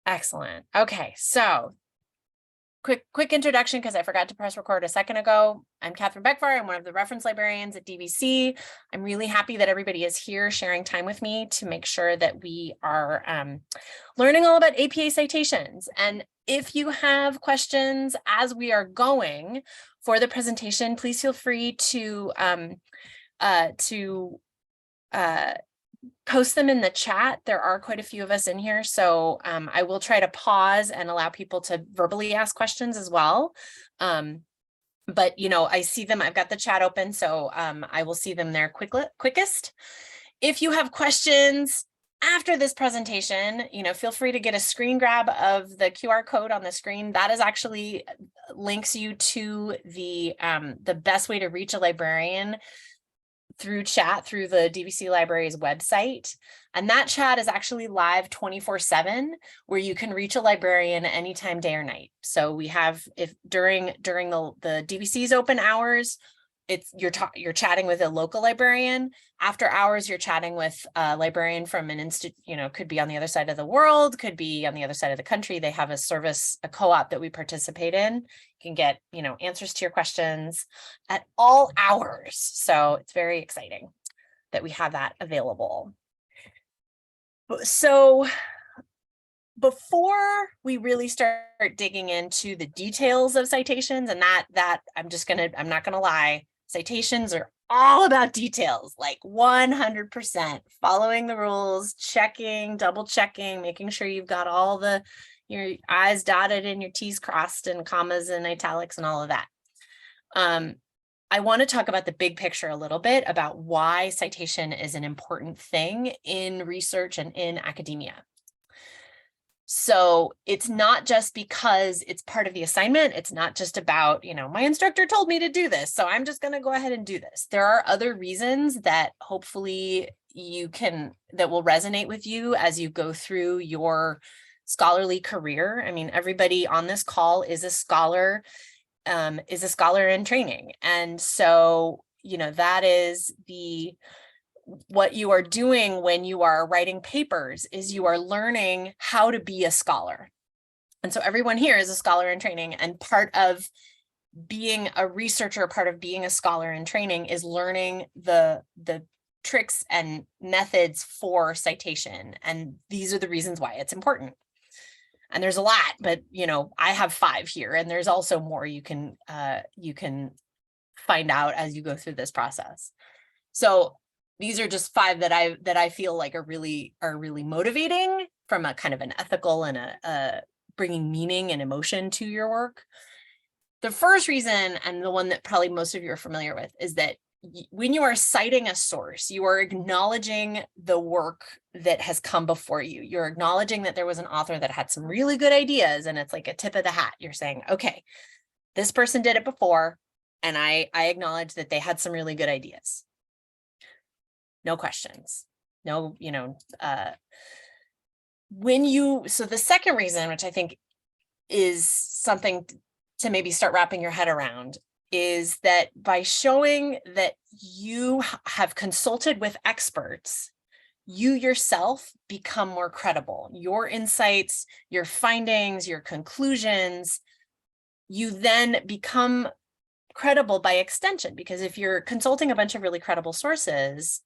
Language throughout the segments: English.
Excellent. Okay, so quick introduction, because I forgot to press record a second ago. I'm Catherine Beckvar. I'm one of the reference librarians at DVC. I'm really happy that everybody is here sharing time with me to make sure that we are learning all about APA citations. And if you have questions as we are going for the presentation, please feel free to post them in the chat. There are quite a few of us in here, so I will try to pause and allow people to verbally ask questions as well. But I see them. I've got the chat open, so I will see them there quickest. If you have questions after this presentation, feel free to get a screen grab of the QR code on the screen. That is actually links you to the best way to reach a librarian through chat through the DVC Library's website. And that chat is actually live 24/7, where you can reach a librarian anytime, day or night. So we have, if during the DVC's open hours, you're chatting with a local librarian. After hours, you're chatting with a librarian from an institute, could be on the other side of the world, could be on the other side of the country. They have a co-op that we participate in. You can get, answers to your questions at all hours. So it's very exciting that we have that available. So before we really start digging into the details of citations, and that I'm not gonna lie, citations are all about details, like 100%, following the rules, checking, double checking, making sure you've got all your I's dotted and your T's crossed and commas and italics and all of that. I want to talk about the big picture a little bit about why citation is an important thing in research and in academia. So it's not just because it's part of the assignment. It's not just about, my instructor told me to do this, so I'm just going to go ahead and do this. There are other reasons that hopefully that will resonate with you as you go through your scholarly career. I mean, everybody on this call is a scholar in training. And so, that is what you are doing when you are writing papers is you are learning how to be a scholar. And so everyone here is a scholar in training, and part of being a researcher, part of being a scholar in training is learning the tricks and methods for citation. And these are the reasons why it's important. And there's a lot, but I have 5 here, and there's also more you can find out as you go through this process. So these are just 5 that I feel like are really motivating from a kind of an ethical and a bringing meaning and emotion to your work. The first reason, and the one that probably most of you are familiar with, is that when you are citing a source, you are acknowledging the work that has come before you. You're acknowledging that there was an author that had some really good ideas, and it's like a tip of the hat. You're saying, okay, this person did it before, and I acknowledge that they had some really good ideas. No questions. No, so the second reason, which I think is something to maybe start wrapping your head around, is that by showing that you have consulted with experts, you yourself become more credible. Your insights, your findings, your conclusions, you then become credible by extension, because if you're consulting a bunch of really credible sources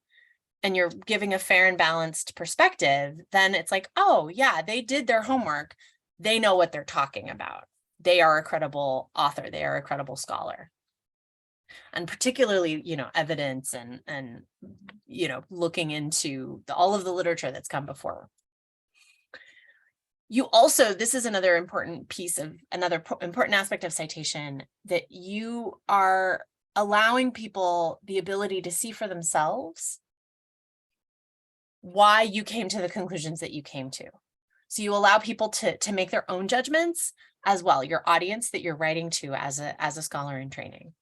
and you're giving a fair and balanced perspective, then it's like, oh yeah, they did their homework. They know what they're talking about. They are a credible author. They are a credible scholar. And particularly, evidence and looking into all of the literature that's come before. You also, this is another important aspect of citation, that you are allowing people the ability to see for themselves why you came to the conclusions that you came to. So you allow people to make their own judgments as well, your audience that you're writing to as a scholar in training.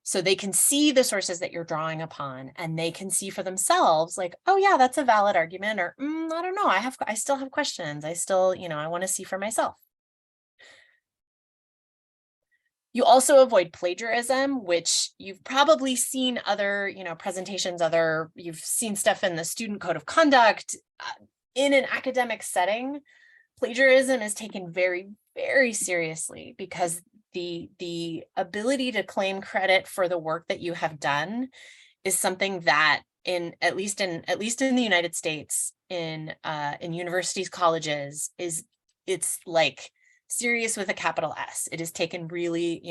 So they can see the sources that you're drawing upon, and they can see for themselves, like, oh yeah, that's a valid argument, or I don't know, I still have questions. I still, I want to see for myself. You also avoid plagiarism, which you've probably seen other, presentations, you've seen stuff in the student code of conduct in an academic setting. plagiarism is taken very, very seriously because the ability to claim credit for the work that you have done is something that at least in the United States, in universities, colleges, it's like serious with a capital S. It is taken really,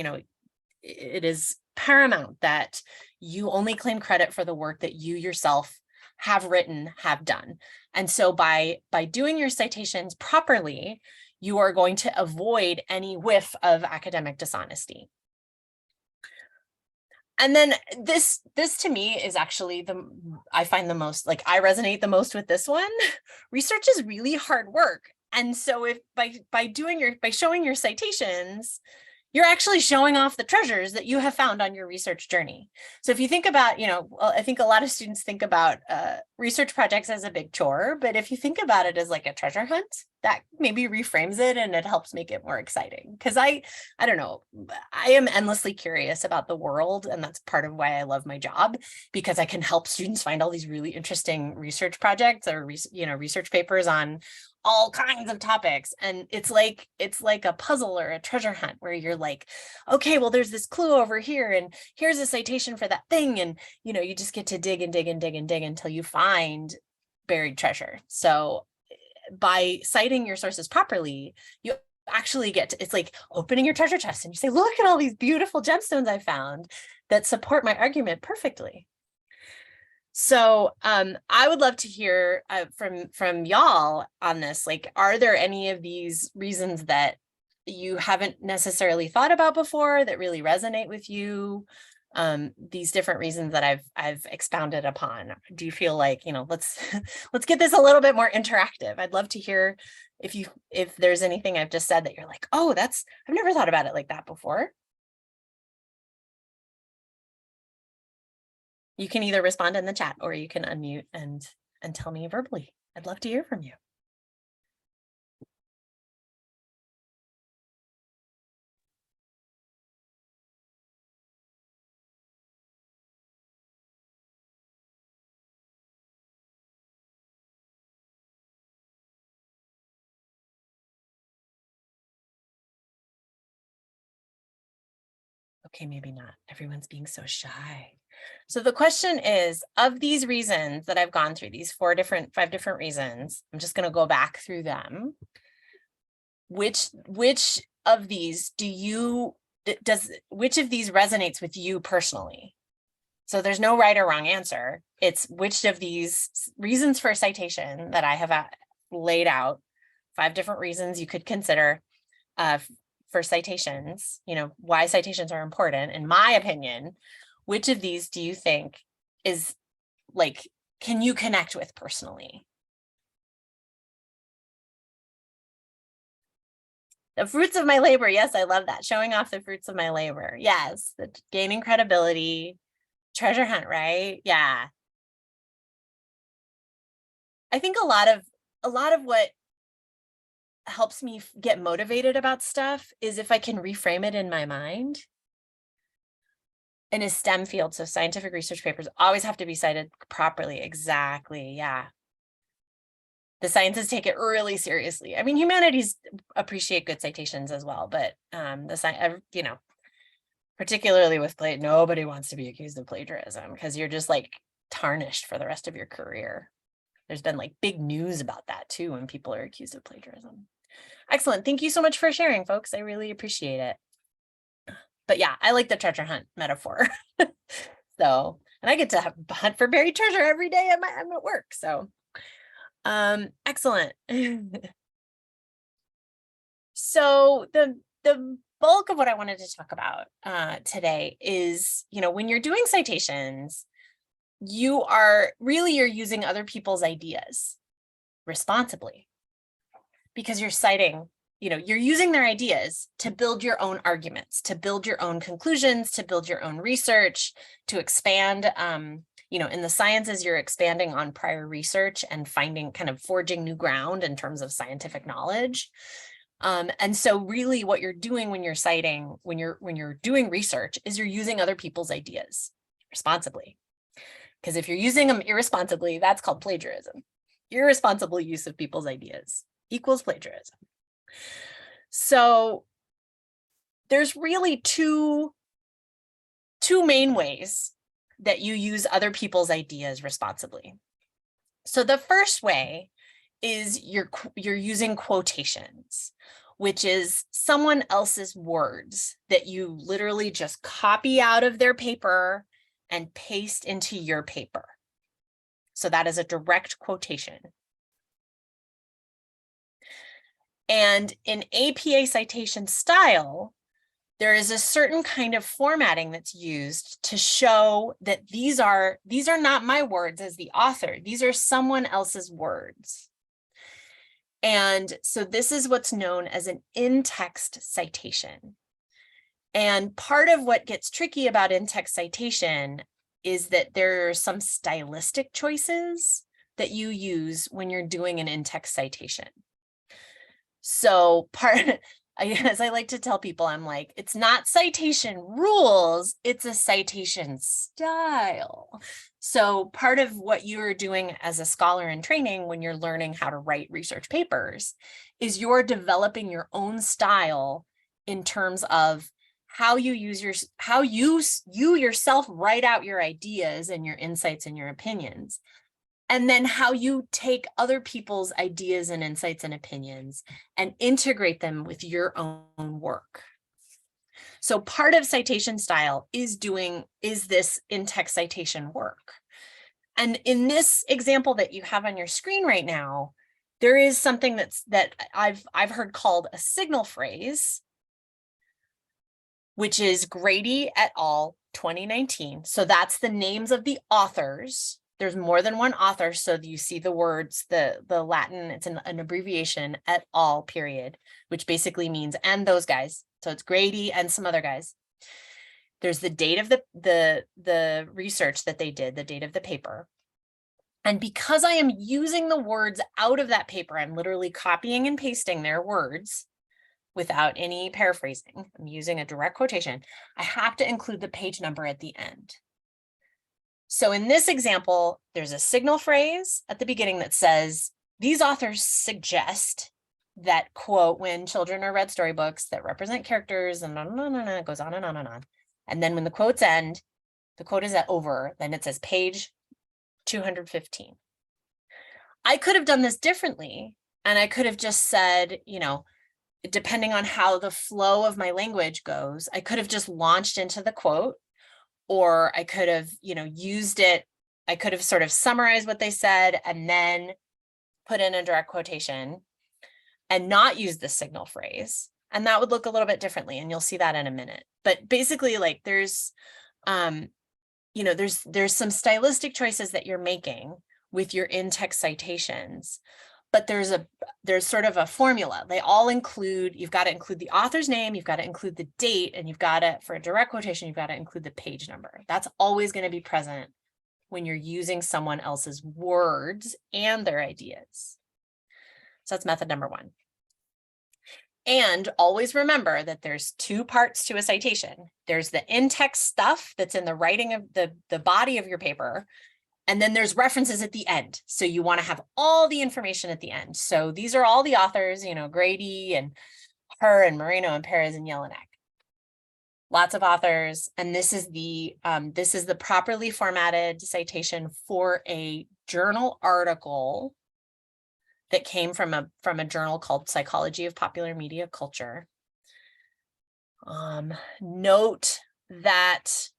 it is paramount that you only claim credit for the work that you yourself have written, have done. And so by doing your citations properly, you are going to avoid any whiff of academic dishonesty. And then this to me is actually I find the most, like, I resonate the most with this one. Research is really hard work. And so if by showing your citations, you're actually showing off the treasures that you have found on your research journey. So if you think about, I think a lot of students think about research projects as a big chore, but if you think about it as like a treasure hunt, that maybe reframes it and it helps make it more exciting. Because I don't know, I am endlessly curious about the world, and that's part of why I love my job, because I can help students find all these really interesting research projects or research papers on all kinds of topics. And it's like a puzzle or a treasure hunt where you're like, okay, well, there's this clue over here and here's a citation for that thing. And, you just get to dig and dig and dig and dig until you find buried treasure. So by citing your sources properly, you actually get to, it's like opening your treasure chest and you say, look at all these beautiful gemstones I found that support my argument perfectly. So I would love to hear from y'all on this. Like, are there any of these reasons that you haven't necessarily thought about before that really resonate with you? These different reasons that I've expounded upon. Do you feel like, let's get this a little bit more interactive? I'd love to hear if there's anything I've just said that you're like, oh, I've never thought about it like that before. You can either respond in the chat or you can unmute and tell me verbally. I'd love to hear from you. Okay, maybe not. Everyone's being so shy. So the question is, of these reasons that I've gone through, these 5 different reasons, I'm just going to go back through them. Which of these which of these resonates with you personally? So there's no right or wrong answer. It's which of these reasons for citation that I have laid out, 5 different reasons you could consider for citations, why citations are important. In my opinion, which of these do you think is like, can you connect with personally? The fruits of my labor. Yes, I love that. Showing off the fruits of my labor. Yes, the gaining credibility, treasure hunt, right? Yeah. I think a lot of what helps me get motivated about stuff is if I can reframe it in my mind. In a STEM field, so scientific research papers always have to be cited properly. Exactly. Yeah. The sciences take it really seriously. I mean, humanities appreciate good citations as well, but particularly with nobody wants to be accused of plagiarism because you're just like tarnished for the rest of your career. There's been like big news about that too when people are accused of plagiarism. Excellent. Thank you so much for sharing, folks. I really appreciate it. But yeah, I like the treasure hunt metaphor. So, and I get to hunt for buried treasure every day I'm at work. So, excellent. So the bulk of what I wanted to talk about today is, when you're doing citations, you're using other people's ideas responsibly because you're citing, you're using their ideas to build your own arguments, to build your own conclusions, to build your own research, to expand, in the sciences, you're expanding on prior research and forging new ground in terms of scientific knowledge. And so really what you're doing when you're citing, when you're doing research is you're using other people's ideas responsibly. Because if you're using them irresponsibly, that's called plagiarism. Irresponsible use of people's ideas. equals plagiarism. So there's really two main ways that you use other people's ideas responsibly. So the first way is you're using quotations, which is someone else's words that you literally just copy out of their paper and paste into your paper. So that is a direct quotation. And in APA Citation Style, there is a certain kind of formatting that's used to show that these are not my words as the author. These are someone else's words. And so this is what's known as an in-text citation. And part of what gets tricky about in-text citation is that there are some stylistic choices that you use when you're doing an in-text citation. So as I like to tell people, I'm like, it's not citation rules, it's a citation style. So part of what you're doing as a scholar in training when you're learning how to write research papers is you're developing your own style in terms of how you use how you yourself write out your ideas and your insights and your opinions. And then how you take other people's ideas and insights and opinions and integrate them with your own work. So part of citation style is this in-text citation work. And in this example that you have on your screen right now, there is something that I've heard called a signal phrase, which is Grady et al. 2019. So that's the names of the authors. There's more than one author, so you see the words, the Latin, it's an abbreviation, et al. Period, which basically means and those guys. So it's Grady and some other guys. There's the date of the research that they did, the date of the paper. And because I am using the words out of that paper, I'm literally copying and pasting their words without any paraphrasing. I'm using a direct quotation. I have to include the page number at the end. So in this example, there's a signal phrase at the beginning that says, these authors suggest that, quote, when children are read storybooks that represent characters and it goes on and on and on. And then when the quotes end, the quote is over, then it says page 215. I could have done this differently. And I could have just said, depending on how the flow of my language goes, I could have just launched into the quote, or I could have, used it. I could have sort of summarized what they said and then put in a direct quotation and not use the signal phrase. And that would look a little bit differently. And you'll see that in a minute. But basically, like there's some stylistic choices that you're making with your in-text citations. But there's sort of a formula. They all include, you've got to include the author's name, you've got to include the date, and you've got to, for a direct quotation, you've got to include the page number. That's always going to be present when you're using someone else's words and their ideas. So that's method number one. And always remember that there's two parts to a citation. There's the in-text stuff that's in the writing of the body of your paper. And then there's references at the end. So you want to have all the information at the end. So these are all the authors, Grady and Her and Moreno and Perez and Jelinek. Lots of authors. And this is the properly formatted citation for a journal article that came from a journal called Psychology of Popular Media Culture. Note that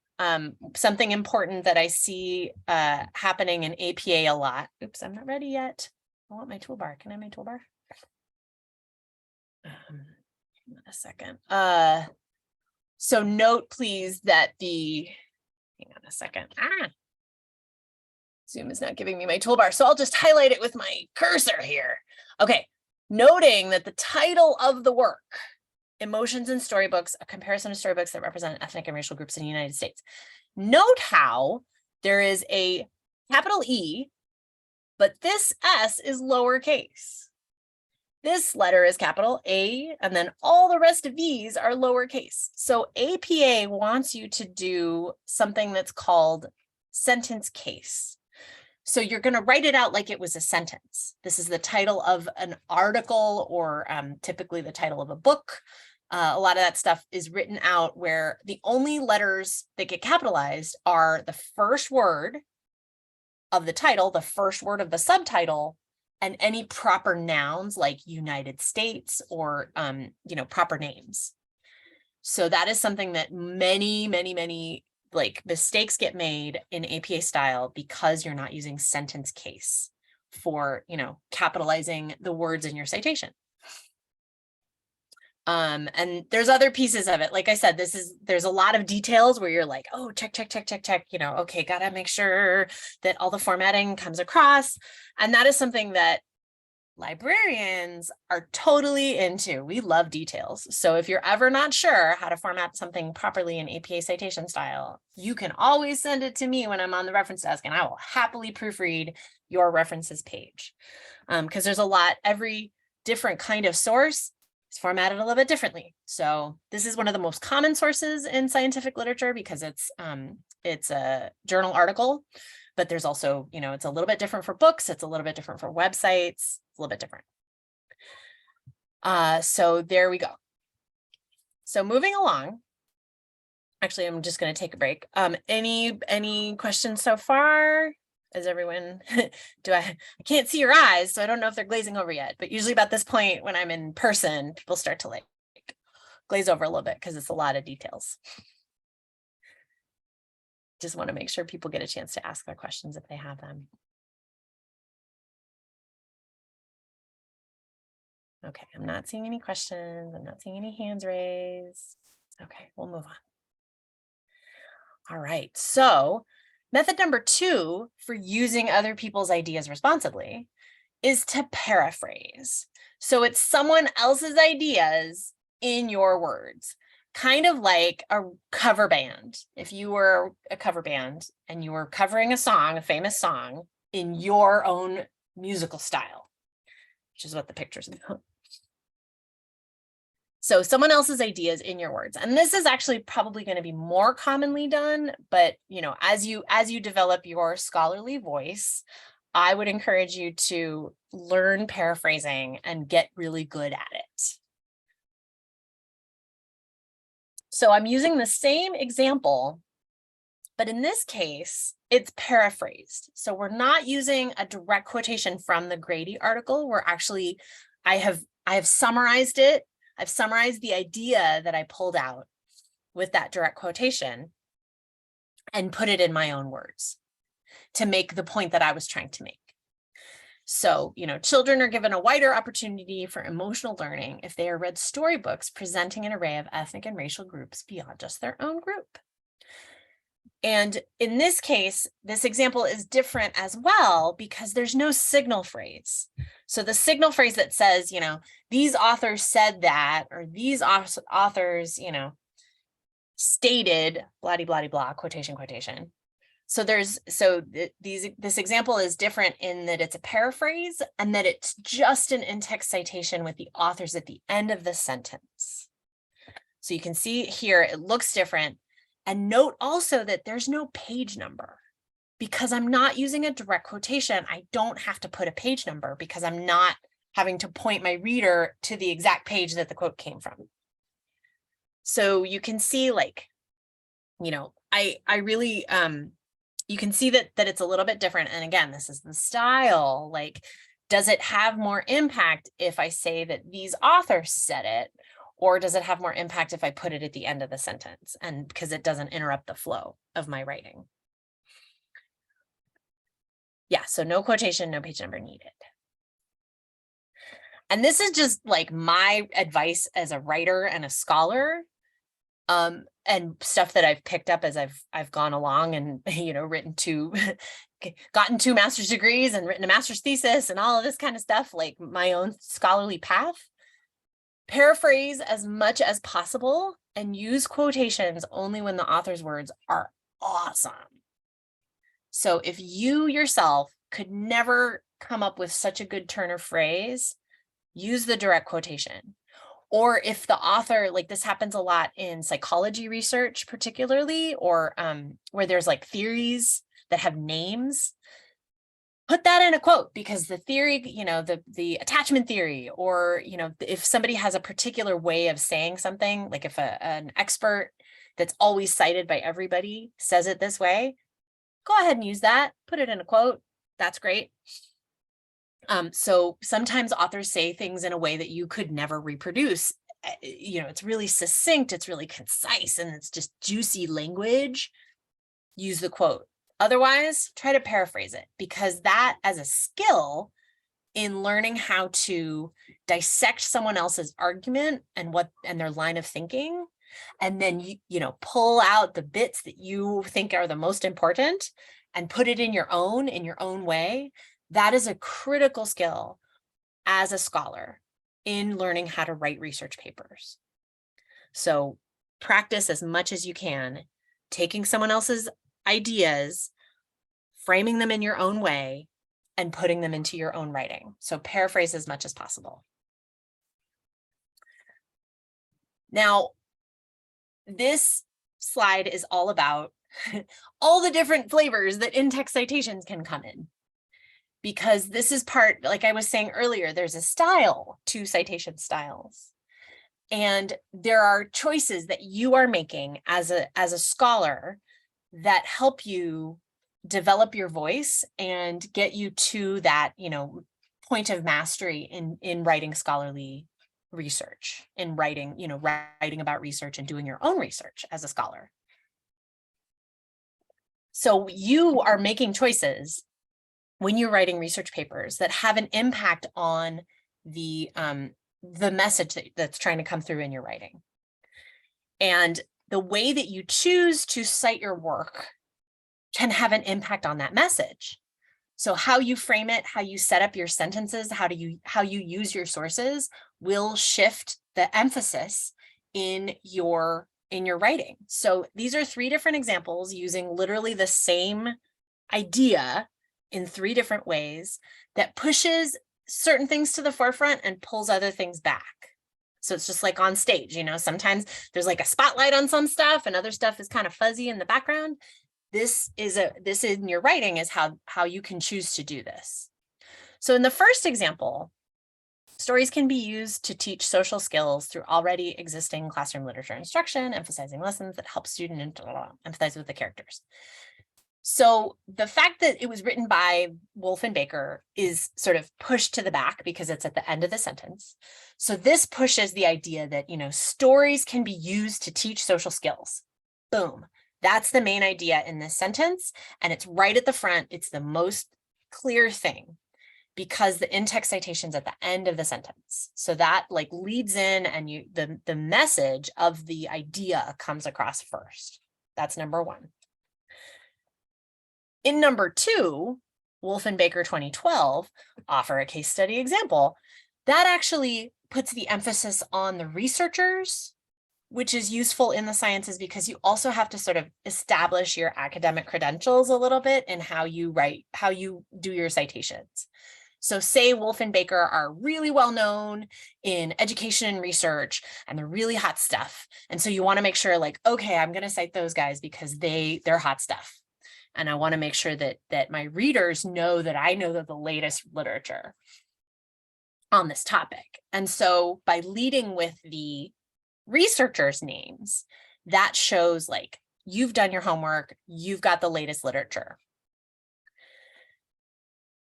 something important that I see happening in APA a lot. Oops, I'm not ready yet. I want my toolbar. Can I have my toolbar? A second. So note, please, that hang on a second. Zoom is not giving me my toolbar, so I'll just highlight it with my cursor here. Okay, noting that the title of the work, Emotions in Storybooks, a comparison of storybooks that represent ethnic and racial groups in the United States. Note how there is a capital E, but this S is lowercase. This letter is capital A, and then all the rest of these are lowercase. So APA wants you to do something that's called sentence case. So you're going to write it out like it was a sentence. This is the title of an article, or typically the title of a book. A lot of that stuff is written out where the only letters that get capitalized are the first word of the title, the first word of the subtitle, and any proper nouns like United States or, proper names. So that is something that many like mistakes get made in APA style because you're not using sentence case for, capitalizing the words in your citation. And there's other pieces of it. Like I said, there's a lot of details where you're like, oh, check, okay, gotta make sure that all the formatting comes across. And that is something that librarians are totally into. We love details. So if you're ever not sure how to format something properly in APA citation style, you can always send it to me when I'm on the reference desk, and I will happily proofread your references page. Because there's a lot, every different kind of source is formatted a little bit differently. So this is one of the most common sources in scientific literature because it's a journal article. But there's also, it's a little bit different for books. It's a little bit different for websites. It's a little bit different. So there we go. So moving along. Actually, I'm just going to take a break. Any questions so far? Is everyone, I can't see your eyes, so I don't know if they're glazing over yet. But usually about this point when I'm in person, people start to like glaze over a little bit because it's a lot of details. Just want to make sure people get a chance to ask their questions if they have them. Okay, I'm not seeing any questions. I'm not seeing any hands raised. Okay, we'll move on. All right, so method number 2 for using other people's ideas responsibly is to paraphrase. So it's someone else's ideas in your words. Kind of like a cover band. If you were a cover band and you were covering a song, a famous song, in your own musical style, which is what the picture's about. So someone else's ideas in your words. And this is actually probably going to be more commonly done, but as you develop your scholarly voice, I would encourage you to learn paraphrasing and get really good at it. So I'm using the same example, but in this case, it's paraphrased. So we're not using a direct quotation from the Grady article. We're actually, I have summarized it. I've summarized the idea that I pulled out with that direct quotation and put it in my own words to make the point that I was trying to make. So, children are given a wider opportunity for emotional learning if they are read storybooks presenting an array of ethnic and racial groups beyond just their own group. And in this case, this example is different as well because there's no signal phrase. So the signal phrase that says, these authors said that, or these authors, stated blah, blah, blah, quotation. So this example is different in that it's a paraphrase and that it's just an in-text citation with the authors at the end of the sentence. So you can see here, it looks different. And note also that there's no page number because I'm not using a direct quotation. I don't have to put a page number because I'm not having to point my reader to the exact page that the quote came from. So you can see I really, you can see that it's a little bit different. And again, this is the style. Does it have more impact if I say that these authors said it, or does it have more impact if I put it at the end of the sentence? And because it doesn't interrupt the flow of my writing. Yeah, so no quotation, no page number needed. And this is just my advice as a writer and a scholar. And stuff that I've picked up as I've gone along and gotten 2 master's degrees and written a master's thesis and all of this kind of stuff, like my own scholarly path. Paraphrase as much as possible and use quotations only when the author's words are awesome. So if you yourself could never come up with such a good turn of phrase, use the direct quotation. Or if the author, this happens a lot in psychology research, particularly, or where there's theories that have names. put that in a quote, because the theory, you know, the attachment theory, or, you know, if somebody has a particular way of saying something, like if an expert that's always cited by everybody says it this way, go ahead and use that, put it in a quote. That's great. So sometimes authors say things in a way that you could never reproduce. You know, it's really succinct, it's really concise, and it's just juicy language. Use the quote. Otherwise, try to paraphrase it, because that, as a skill in learning how to dissect someone else's argument and their line of thinking, and then you know, pull out the bits that you think are the most important and put it in your own way. That is a critical skill as a scholar in learning how to write research papers. So practice as much as you can, taking someone else's ideas, framing them in your own way, and putting them into your own writing. So paraphrase as much as possible. Now, this slide is all about all the different flavors that in-text citations can come in. Because this is part, like I was saying earlier, there's a style to citation styles. And there are choices that you are making as a scholar that help you develop your voice and get you to that, you know, point of mastery in writing scholarly research, in writing, you know, writing about research and doing your own research as a scholar. So you are making choices when you're writing research papers that have an impact on the message that's trying to come through in your writing. And the way that you choose to cite your work can have an impact on that message. So how you frame it, how you set up your sentences, how you use your sources will shift the emphasis in your writing. So these are 3 different examples using literally the same idea in 3 different ways that pushes certain things to the forefront and pulls other things back. So it's just like on stage, you know, sometimes there's like a spotlight on some stuff and other stuff is kind of fuzzy in the background. This in your writing is how you can choose to do this. So in the first example, stories can be used to teach social skills through already existing classroom literature instruction, emphasizing lessons that help students empathize with the characters. So the fact that it was written by Wolf and Baker is sort of pushed to the back because it's at the end of the sentence. So this pushes the idea that, you know, stories can be used to teach social skills. Boom. That's the main idea in this sentence. And it's right at the front. It's the most clear thing because the in-text citation's at the end of the sentence. So that like leads in and the message of the idea comes across first. That's number 1. In number 2, Wolf and Baker 2012 offer a case study example that actually puts the emphasis on the researchers, which is useful in the sciences because you also have to sort of establish your academic credentials a little bit in how you write, how you do your citations. So say Wolf and Baker are really well known in education and research, and they're really hot stuff. And so you want to make sure like, okay, I'm going to cite those guys because they're hot stuff. And I want to make sure that my readers know that I know the latest literature on this topic. And so by leading with the researchers' names, that shows like you've done your homework, you've got the latest literature.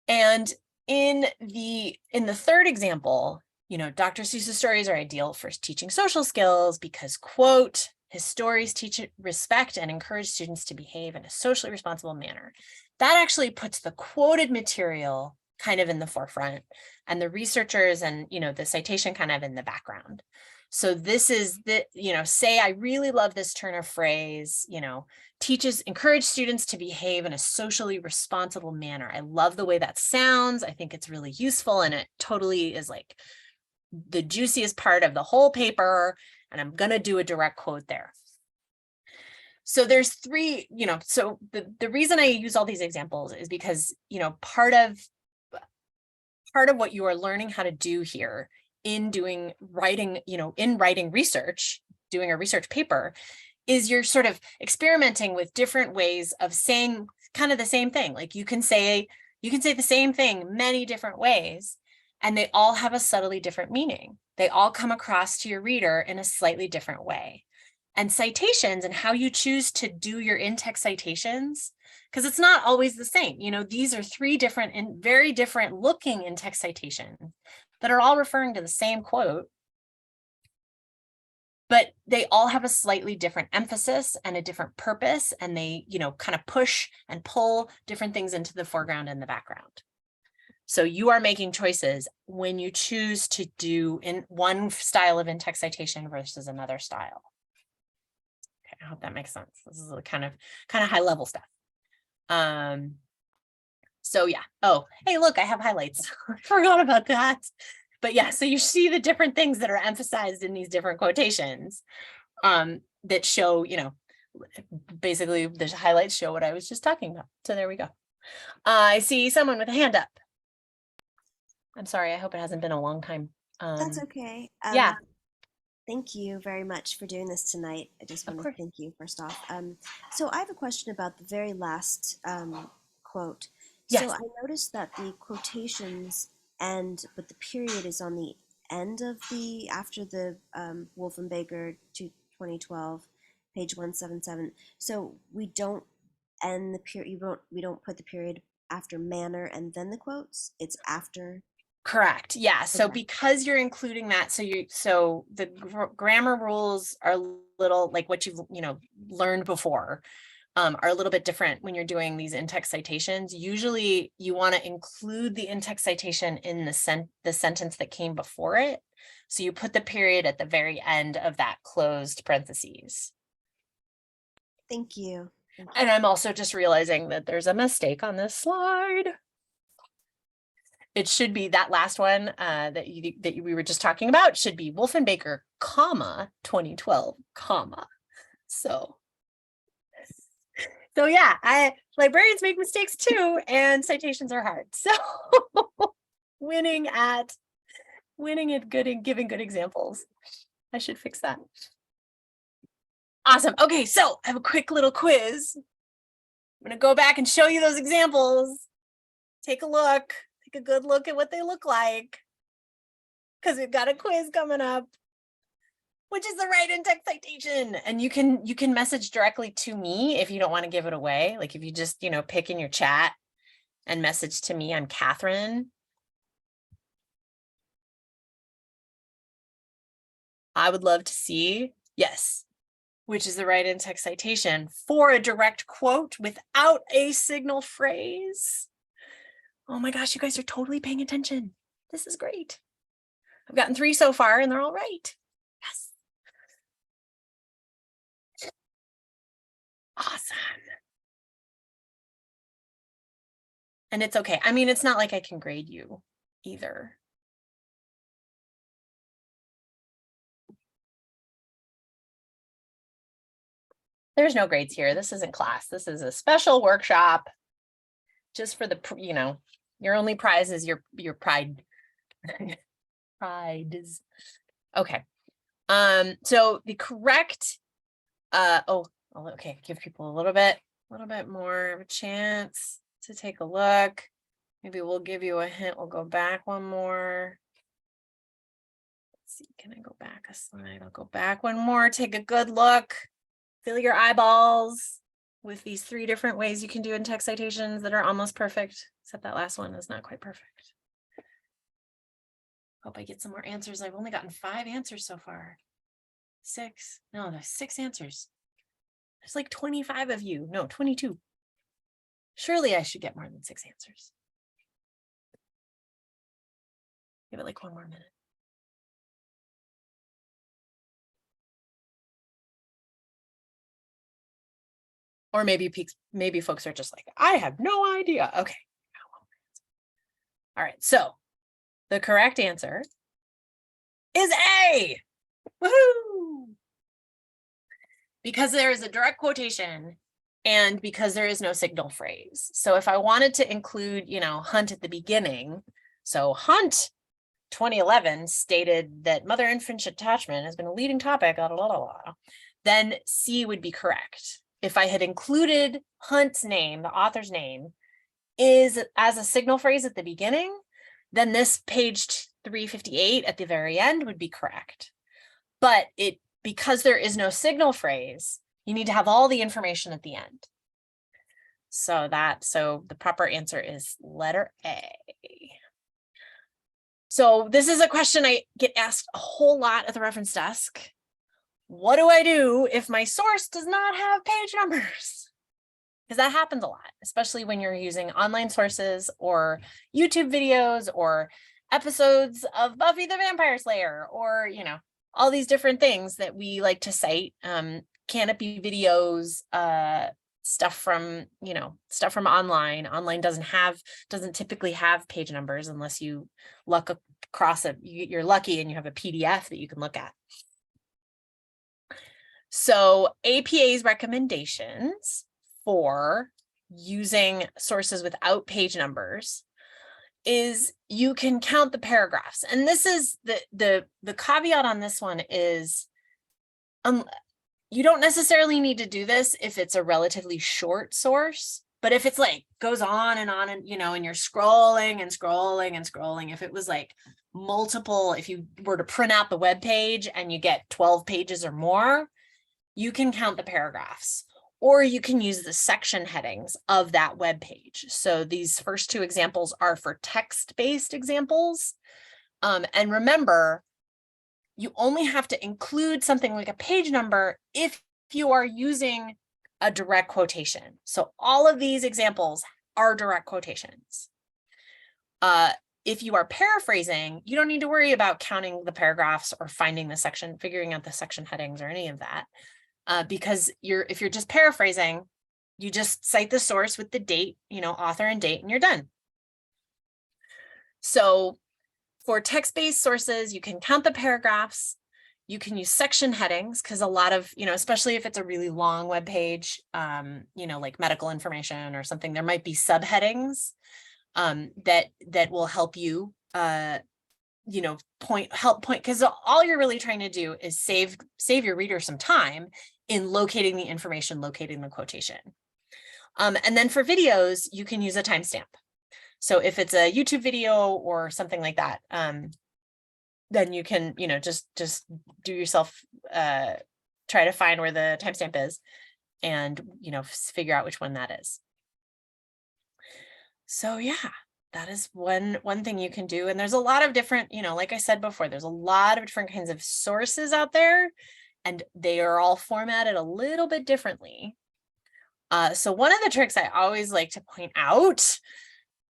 And in the third example, you know, Dr. Seuss's stories are ideal for teaching social skills because, quote, his stories teach respect and encourage students to behave in a socially responsible manner. That actually puts the quoted material kind of in the forefront and the researchers and, you know, the citation kind of in the background. So this is the, you know, say, I really love this turn of phrase, you know, encourage students to behave in a socially responsible manner. I love the way that sounds. I think it's really useful. And it totally is like the juiciest part of the whole paper. And I'm going to do a direct quote there. So there's 3, you know, so the reason I use all these examples is because, you know, part of what you are learning how to do here in writing research, doing a research paper, is you're sort of experimenting with different ways of saying kind of the same thing. Like you can say, You can say the same thing many different ways, and they all have a subtly different meaning. They all come across to your reader in a slightly different way. And citations and how you choose to do your in-text citations, because it's not always the same. You know, these are 3 different and very different looking in-text citations that are all referring to the same quote, but they all have a slightly different emphasis and a different purpose, and they, you know, kind of push and pull different things into the foreground and the background. So you are making choices when you choose to do in one style of in-text citation versus another style. Okay, I hope that makes sense. This is kind of high level stuff. So yeah. Oh, hey, look, I have highlights. I forgot about that. But yeah, so you see the different things that are emphasized in these different quotations that show, you know, basically the highlights show what I was just talking about. So there we go. I see someone with a hand up. I'm sorry, I hope it hasn't been a long time. That's okay. Yeah. Thank you very much for doing this tonight. I just want to thank you first off. So I have a question about the very last quote. So Yes. I noticed that the quotations end, but the period is on the end of the, after the Wolfenbaker 2012, page 177. So we don't end the period, we don't put the period after manner and then the quotes. It's after. Correct. Yeah. So Okay. because you're including that, so the grammar rules are a little like what you've, you know, learned before, are a little bit different when you're doing these in-text citations. Usually you want to include the in-text citation in the sentence that came before it. So you put the period at the very end of that closed parentheses. Thank you. And I'm also just realizing that there's a mistake on this slide. It should be that last one that we were just talking about should be Wolfenbaker, comma, 2012, comma. So yeah, librarians make mistakes too, and citations are hard. So winning at good and giving good examples. I should fix that. Awesome. Okay, so I have a quick little quiz. I'm gonna go back and show you those examples. Take a look. Take a good look at what they look like, because we've got a quiz coming up. Which is the right in-text citation? And you can message directly to me if you don't want to give it away. Like if you just, you know, pick in your chat and message to me, I'm Catherine. I would love to see, yes, which is the right in-text citation for a direct quote without a signal phrase. Oh my gosh, you guys are totally paying attention. This is great. I've gotten 3 so far and they're all right. Yes. Awesome. And it's okay. I mean, it's not like I can grade you either. There's no grades here. This isn't class. This is a special workshop just for the, you know, your only prize is your pride. Pride is okay. So the correct, okay, give people a little bit more of a chance to take a look. Maybe we'll give you a hint. We'll go back one more. Let's see, can I go back a slide? I'll go back one more. Take a good look. Fill your eyeballs with these 3 different ways you can do in-text citations that are almost perfect, except that last one is not quite perfect. Hope I get some more answers. I've only gotten 5 answers so far. 6. No, there's 6 answers. There's like 25 of you. No, 22. Surely I should get more than 6 answers. Give it like 1 more minute. Or maybe folks are just like, I have no idea. Okay. All right. So the correct answer is A. Woohoo! Because there is a direct quotation and because there is no signal phrase. So if I wanted to include, you know, Hunt at the beginning, so Hunt 2011 stated that mother-infant attachment has been a leading topic, blah, blah, blah, blah, then C would be correct. If I had included Hunt's name, the author's name, is as a signal phrase at the beginning, then this page 358 at the very end would be correct. But because there is no signal phrase, you need to have all the information at the end. So the proper answer is letter A. So this is a question I get asked a whole lot at the reference desk. What do I do if my source does not have page numbers? Because that happens a lot, especially when you're using online sources or YouTube videos or episodes of Buffy the Vampire Slayer, or, you know, all these different things that we like to cite, Canopy videos, stuff from online. Online doesn't typically have page numbers unless you luck across it. You're lucky and you have a PDF that you can look at. So APA's recommendations for using sources without page numbers is you can count the paragraphs. And this is the caveat on this one is you don't necessarily need to do this if it's a relatively short source, but if it's like goes on and, you know, and you're scrolling and scrolling and scrolling, if it was like multiple, if you were to print out the web page and you get 12 pages or more, you can count the paragraphs, or you can use the section headings of that web page. So these first two examples are for text-based examples. And remember, you only have to include something like a page number if you are using a direct quotation. So all of these examples are direct quotations. If you are paraphrasing, you don't need to worry about counting the paragraphs or figuring out the section headings or any of that. Because if you're just paraphrasing, you just cite the source with the date, you know, author and date, and you're done. So for text-based sources, you can count the paragraphs. You can use section headings because a lot of, you know, especially if it's a really long web page, you know, like medical information or something, there might be subheadings that will help you, you know, point, because all you're really trying to do is save your reader some time in locating the information, locating the quotation. And then for videos, you can use a timestamp. So if it's a YouTube video or something like that, then you can, you know, just do yourself, try to find where the timestamp is and, you know, figure out which one that is. So yeah, that is one thing you can do. And there's a lot of different, you know, like I said before, there's a lot of different kinds of sources out there, and they are all formatted a little bit differently. So one of the tricks I always like to point out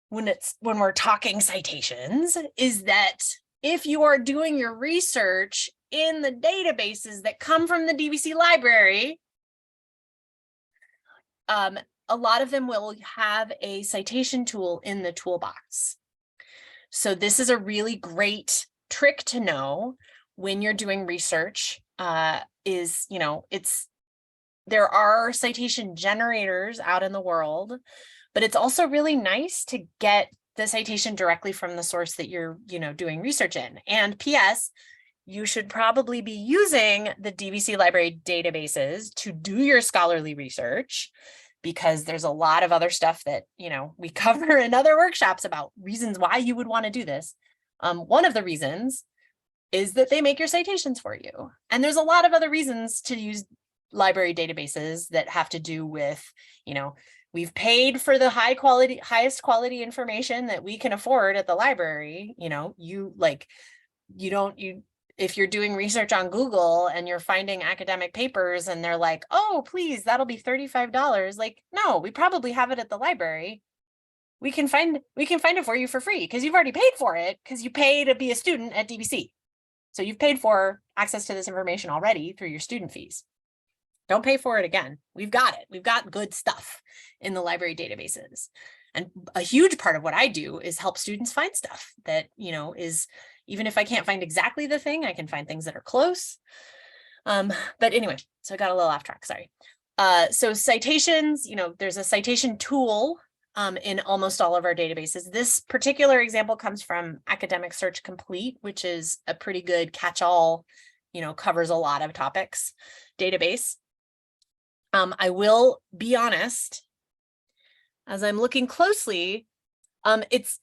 when we're talking citations is that if you are doing your research in the databases that come from the DVC library, a lot of them will have a citation tool in the toolbox. So this is a really great trick to know when you're doing research, is, you know, there are citation generators out in the world, but it's also really nice to get the citation directly from the source that you're, you know, doing research in. And PS, you should probably be using the DVC library databases to do your scholarly research, because there's a lot of other stuff that, you know, we cover in other workshops about reasons why you would want to do this. One of the reasons is that they make your citations for you. And there's a lot of other reasons to use library databases that have to do with, you know, we've paid for the highest quality information that we can afford at the library. You know, if you're doing research on Google and you're finding academic papers and they're like, oh, please, that'll be $35. Like, no, we probably have it at the library. We can find it for you for free because you've already paid for it, because you pay to be a student at DVC. So you've paid for access to this information already through your student fees. Don't pay for it again. We've got it. We've got good stuff in the library databases. And a huge part of what I do is help students find stuff that, you know, is, even if I can't find exactly the thing, I can find things that are close. But anyway, so I got a little off track, sorry. So citations, you know, there's a citation tool in almost all of our databases. This particular example comes from Academic Search Complete, which is a pretty good catch-all, you know, covers a lot of topics database. I will be honest, as I'm looking closely, it's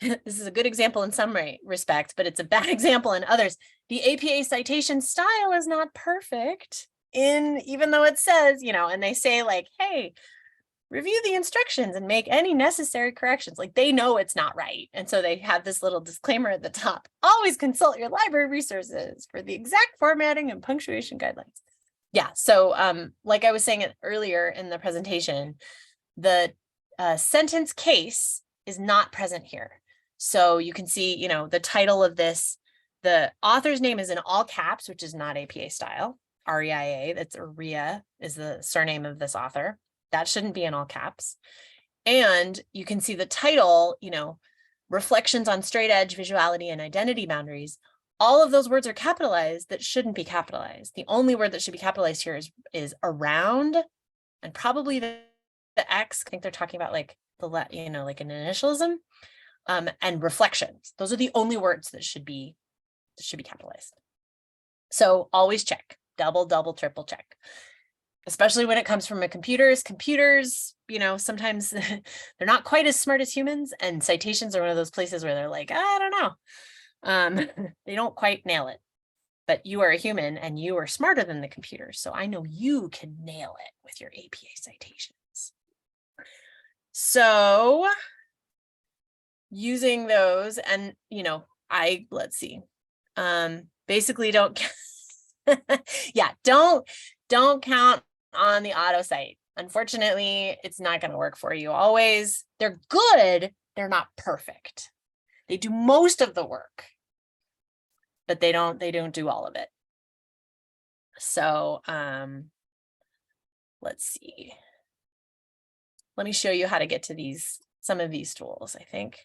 this is a good example in some respects, but it's a bad example in others. The APA citation style is not perfect even though it says, and they say like, hey, review the instructions and make any necessary corrections. Like they know it's not right. And so they have this little disclaimer at the top. Always consult your library resources for the exact formatting and punctuation guidelines. Yeah. So like I was saying earlier in the presentation, the sentence case is not present here. So you can see, the title of this, the author's name is in all caps, which is not APA style. REIA, that's RIA is the surname of this author. That shouldn't be in all caps. And you can see the title, reflections on straight edge, visuality, and identity boundaries. All of those words are capitalized that shouldn't be capitalized. The only word that should be capitalized here is around, and probably the X. I think they're talking about like like an initialism, and reflections. Those are the only words that should be capitalized. So always check, double, triple check, especially when it comes from computers, sometimes they're not quite as smart as humans, and citations are one of those places where they're like, I don't know. They don't quite nail it, but you are a human and you are smarter than the computer. So I know you can nail it with your APA citations. So using those, and, let's see, basically don't, yeah, don't count on the auto cite. Unfortunately, it's not going to work for you always. They're good. They're not perfect. They do most of the work, but they don't do all of it. So, let's see. Let me show you how to get to some of these tools, I think.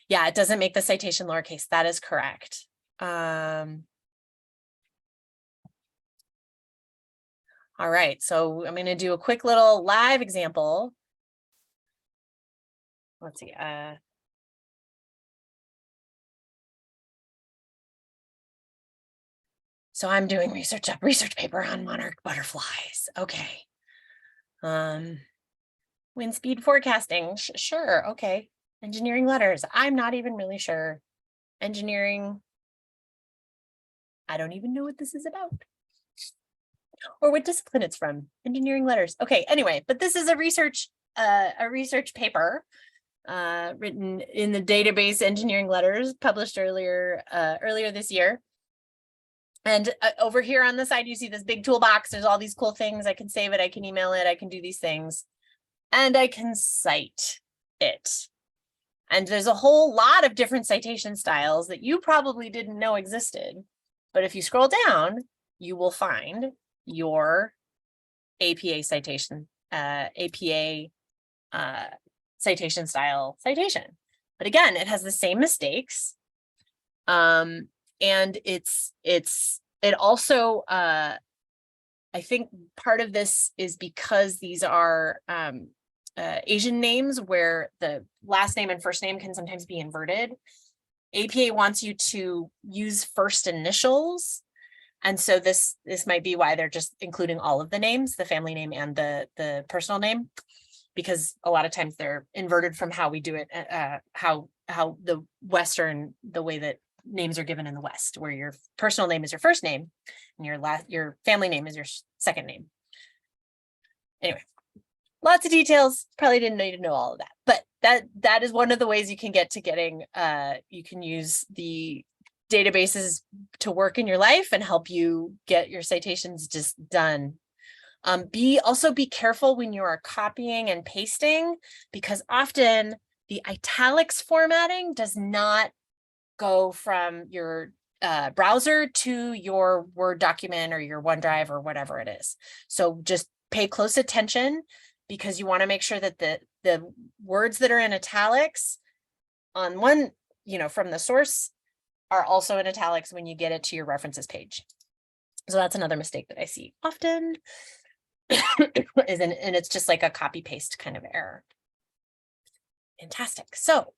Yeah, it doesn't make the citation lowercase. That is correct. All right, so I'm going to do a quick little live example. Let's see. So I'm doing research paper on monarch butterflies. Okay. Wind speed forecasting. Sure. Okay. Engineering letters. I'm not even really sure. Engineering. I don't even know what this is about or what discipline it's from. Engineering letters. Okay. Anyway, but this is a research paper written in the database Engineering Letters, published earlier this year. And over here on the side, you see this big toolbox. There's all these cool things. I can save it. I can email it. I can do these things. And I can cite it. And there's a whole lot of different citation styles that you probably didn't know existed. But if you scroll down, you will find your APA citation, citation style citation. But again, it has the same mistakes. And it also, I think part of this is because these are Asian names where the last name and first name can sometimes be inverted. APA wants you to use first initials. And so this might be why they're just including all of the names, the family name and the personal name, because a lot of times they're inverted from how we do it, how the Western, the way that names are given in the West, where your personal name is your first name and your family name is your second name. Anyway, lots of details. Probably didn't need to know all of that, but that is one of the ways you can get to getting, you can use the databases to work in your life and help you get your citations just done. Also be careful when you are copying and pasting, because often the italics formatting does not go from your browser to your Word document or your OneDrive or whatever it is. So just pay close attention, because you want to make sure that the words that are in italics on one, from the source are also in italics when you get it to your references page. So that's another mistake that I see often. And it's just like a copy paste kind of error. Fantastic. So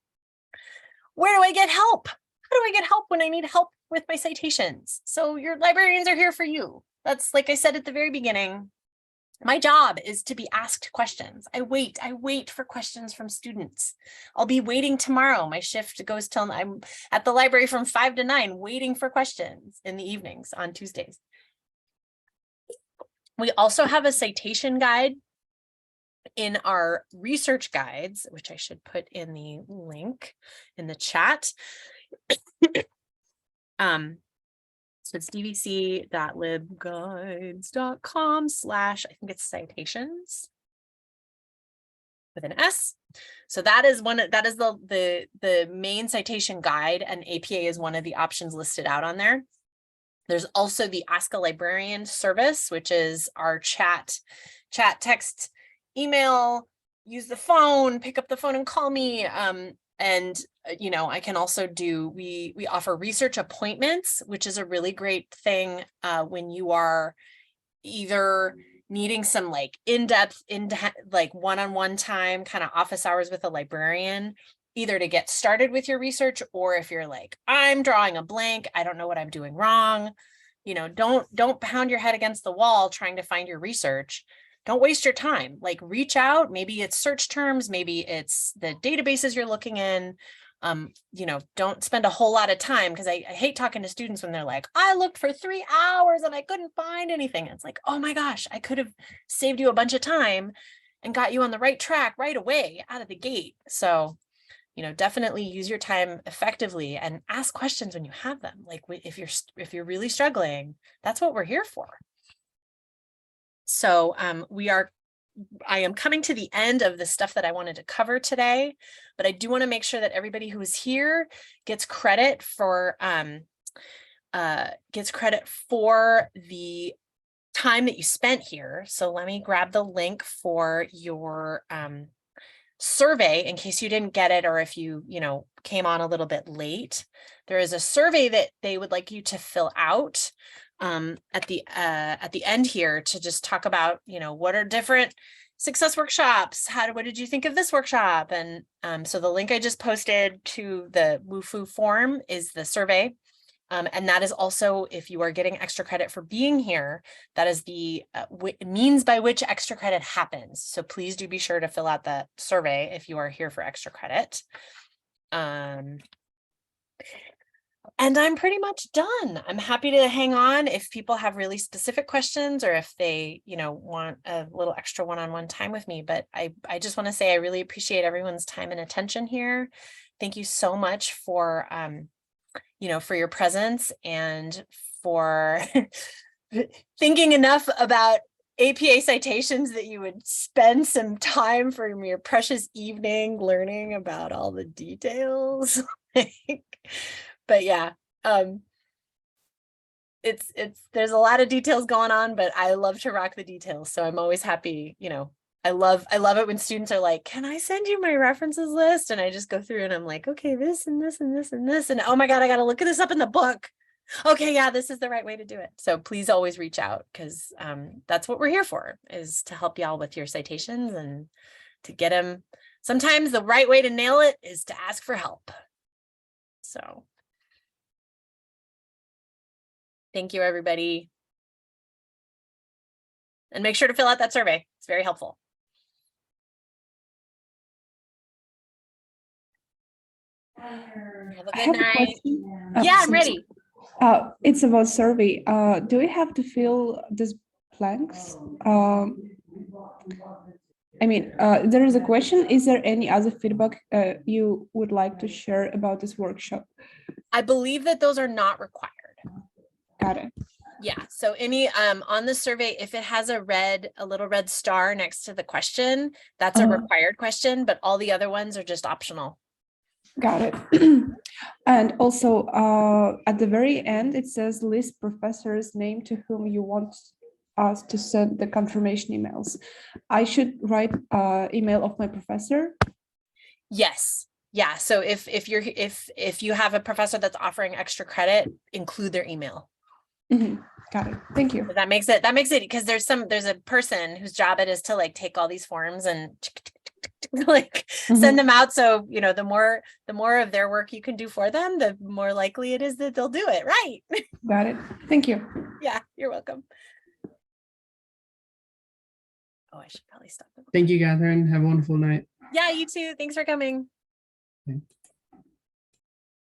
where do I get help? How do I get help when I need help with my citations? So your librarians are here for you. That's, like I said at the very beginning, My job is to be asked questions. I wait for questions from students. I'll be waiting tomorrow. My shift goes till I'm at the library from 5 to 9, waiting for questions in the evenings on Tuesdays. We also have a citation guide in our research guides, which I should put in the link in the chat. So it's dvc.libguides.com/ I think it's citations with an S. So that is the main citation guide, and APA is one of the options listed out on there. There's also the Ask a Librarian service, which is our chat, text, email, use the phone, pick up the phone and call me. And you know, I can also do, we offer research appointments, which is a really great thing when you are either needing some like in-depth like one-on-one time, kind of office hours with a librarian, either to get started with your research, or if you're like, I'm drawing a blank, I don't know what I'm doing wrong. You know, don't pound your head against the wall trying to find your research. Don't waste your time. Like, reach out. Maybe it's search terms, maybe it's the databases you're looking in. You know, don't spend a whole lot of time, because I hate talking to students when they're like, I looked for 3 hours and I couldn't find anything. It's like, oh my gosh, I could have saved you a bunch of time and got you on the right track right away out of the gate. So, you know, definitely use your time effectively and ask questions when you have them. Like, if you're really struggling, that's what we're here for. So I am coming to the end of the stuff that I wanted to cover today, but I do want to make sure that everybody who is here gets credit for the time that you spent here. So let me grab the link for your survey in case you didn't get it, or if you came on a little bit late. There is a survey that they would like you to fill out at the end here, to just talk about, what are different success workshops, what did you think of this workshop? And so the link I just posted to the WooFoo form is the survey. And that is also, if you are getting extra credit for being here, that is the means by which extra credit happens. So please do be sure to fill out that survey if you are here for extra credit. And I'm pretty much done. I'm happy to hang on if people have really specific questions, or if they, want a little extra one-on-one time with me. But I just want to say I really appreciate everyone's time and attention here. Thank you so much for, for your presence and for thinking enough about APA citations that you would spend some time from your precious evening learning about all the details. But yeah, there's a lot of details going on, but I love to rock the details. So I'm always happy, I love it when students are like, can I send you my references list? And I just go through and I'm like, okay, this and this and this and this. And oh my God, I got to look at this up in the book. Okay, yeah, this is the right way to do it. So please always reach out, because that's what we're here for, is to help y'all with your citations and to get them. Sometimes the right way to nail it is to ask for help. So thank you, everybody. And make sure to fill out that survey. It's very helpful. Have a good night. Yeah, I'm ready. It's about survey. Do we have to fill these blanks? There is a question. Is there any other feedback you would like to share about this workshop? I believe that those are not required. Got it. Yeah, so any on the survey, if it has a little red star next to the question, that's a required question, but all the other ones are just optional. Got it. And also at the very end, it says list professor's name to whom you want us to send the confirmation emails. I should write email of my professor? Yes. Yeah, so if you have a professor that's offering extra credit, include their email. Mm-hmm. Got it. Thank you. That makes it, because there's a person whose job it is to like take all these forms and like send them out. So, the more of their work you can do for them, the more likely it is that they'll do it. Right. Got it. Thank you. Yeah, you're welcome. Oh, I should probably stop. Thank you, Catherine. Have a wonderful night. Yeah, you too. Thanks for coming. Thanks.